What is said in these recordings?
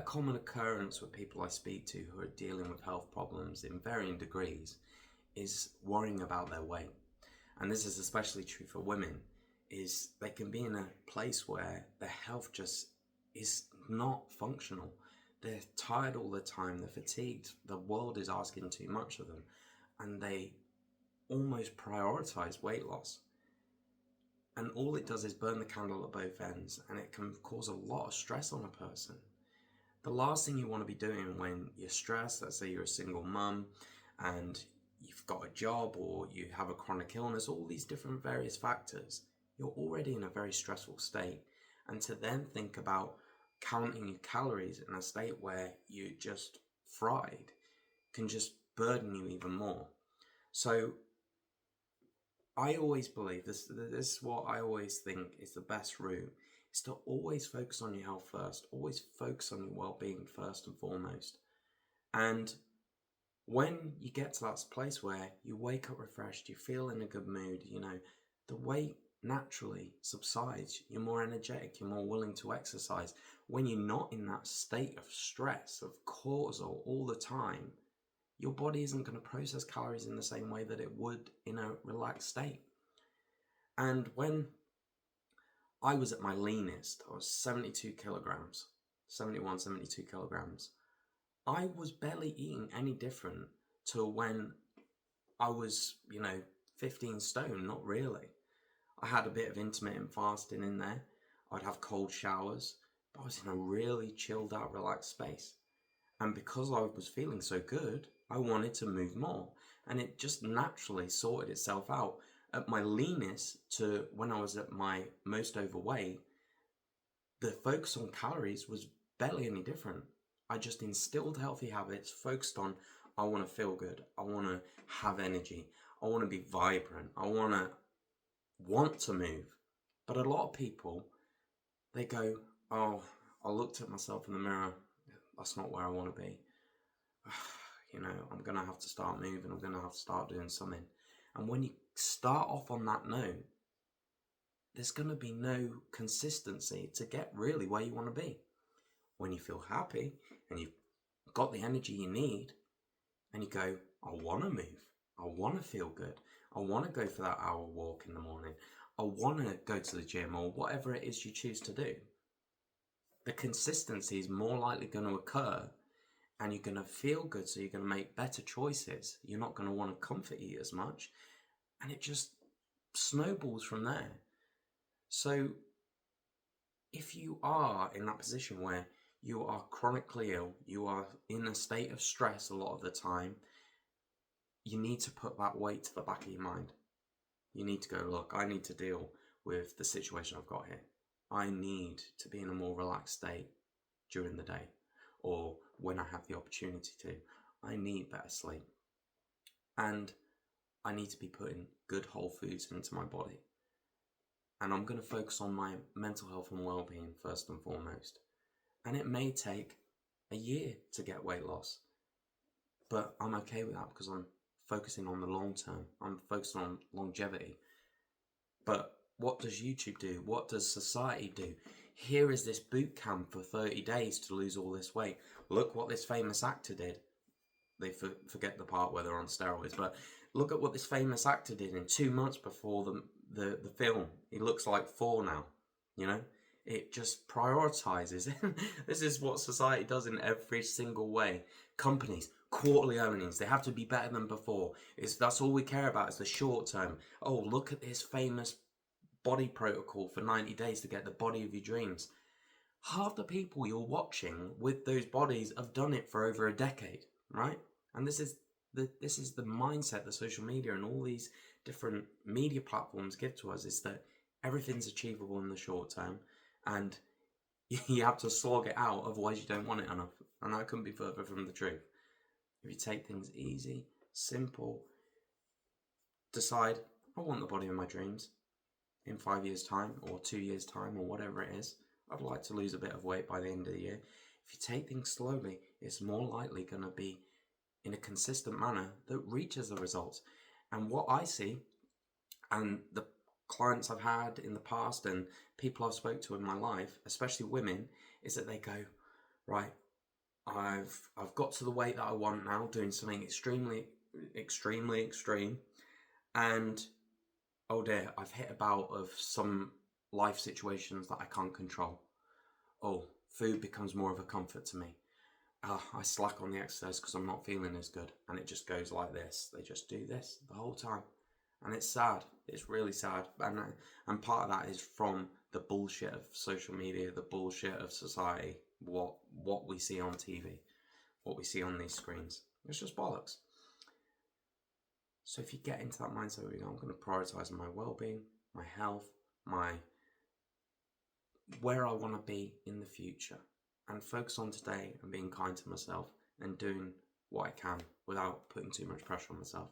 a common occurrence with people I speak to who are dealing with health problems in varying degrees is worrying about their weight. And this is especially true for women, is they can be in a place where their health just is not functional. They're tired all the time, they're fatigued, the world is asking too much of them, and they almost prioritize weight loss. And all it does is burn the candle at both ends, and it can cause a lot of stress on a person. The last thing you want to be doing when you're stressed, let's say you're a single mum and you've got a job or you have a chronic illness, all these different various factors, you're already in a very stressful state. And to then think about counting your calories in a state where you're just fried can just burden you even more. So I always believe this is what I always think is the best route, is to always focus on your health first, always focus on your well-being first and foremost. And when you get to that place where you wake up refreshed, you feel in a good mood, the weight naturally subsides, you're more energetic, you're more willing to exercise. When you're not in that state of stress, of cortisol all the time, your body isn't going to process calories in the same way that it would in a relaxed state. And when I was at my leanest, I was 72 kilograms, 71, 72 kilograms. I was barely eating any different to when I was, 15 stone, not really. I had a bit of intermittent fasting in there. I'd have cold showers, but I was in a really chilled out, relaxed space. And because I was feeling so good, I wanted to move more. And it just naturally sorted itself out. At my leanest to when I was at my most overweight, the focus on calories was barely any different. I just instilled healthy habits, focused on, I want to feel good. I want to have energy. I want to be vibrant. I want to move. But a lot of people, they go, oh, I looked at myself in the mirror. That's not where I want to be. I'm going to have to start moving. I'm going to have to start doing something. And when you start off on that note, there's going to be no consistency to get really where you want to be. When you feel happy and you've got the energy you need and you go, I want to move. I want to feel good. I want to go for that hour walk in the morning. I want to go to the gym or whatever it is you choose to do. The consistency is more likely going to occur and you're going to feel good, so you're going to make better choices. You're not going to want to comfort eat as much, and it just snowballs from there. So if you are in that position where you are chronically ill, you are in a state of stress a lot of the time, you need to put that weight to the back of your mind. You need to go, look, I need to deal with the situation I've got here. I need to be in a more relaxed state during the day, or when I have the opportunity to. I need better sleep. And I need to be putting good whole foods into my body. And I'm going to focus on my mental health and well-being first and foremost. And it may take a year to get weight loss, but I'm okay with that because I'm focusing on the long term. I'm focusing on longevity. But what does YouTube do? What does society do? Here is this boot camp for 30 days to lose all this weight. Look what this famous actor did. They forget the part where they're on steroids, but look at what this famous actor did in 2 months before the film. He looks like 4 now, It just prioritizes. This is what society does in every single way. Companies, quarterly earnings, they have to be better than before. That's all we care about is the short term. Oh, look at this famous body protocol for 90 days to get the body of your dreams. Half the people you're watching with those bodies have done it for over a decade, right? And this is the mindset that social media and all these different media platforms give to us, is that everything's achievable in the short term and you have to slog it out, otherwise you don't want it enough. And that couldn't be further from the truth. If you take things easy, simple, decide, I want the body of my dreams in 5 years' time or 2 years' time or whatever it is. I'd like to lose a bit of weight by the end of the year. If you take things slowly, it's more likely going to be in a consistent manner that reaches the results. And what I see, and the clients I've had in the past and people I've spoke to in my life, especially women, is that they go, right, I've got to the weight that I want now, doing something extremely extreme, and oh dear, I've hit a bout of some life situations that I can't control. Oh, food becomes more of a comfort to me. I slack on the exercise because I'm not feeling as good, and it just goes like this. They just do this the whole time, and it's sad. It's really sad, and part of that is from the bullshit of social media, the bullshit of society, what we see on TV, what we see on these screens. It's just bollocks. So if you get into that mindset where you go, I'm going to prioritize my well-being, my health, my where I want to be in the future, and focus on today and being kind to myself and doing what I can without putting too much pressure on myself,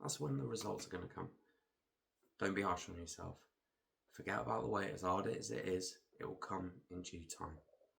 that's when the results are going to come. Don't be harsh on yourself. Forget about the weight. As hard as it is, it will come in due time.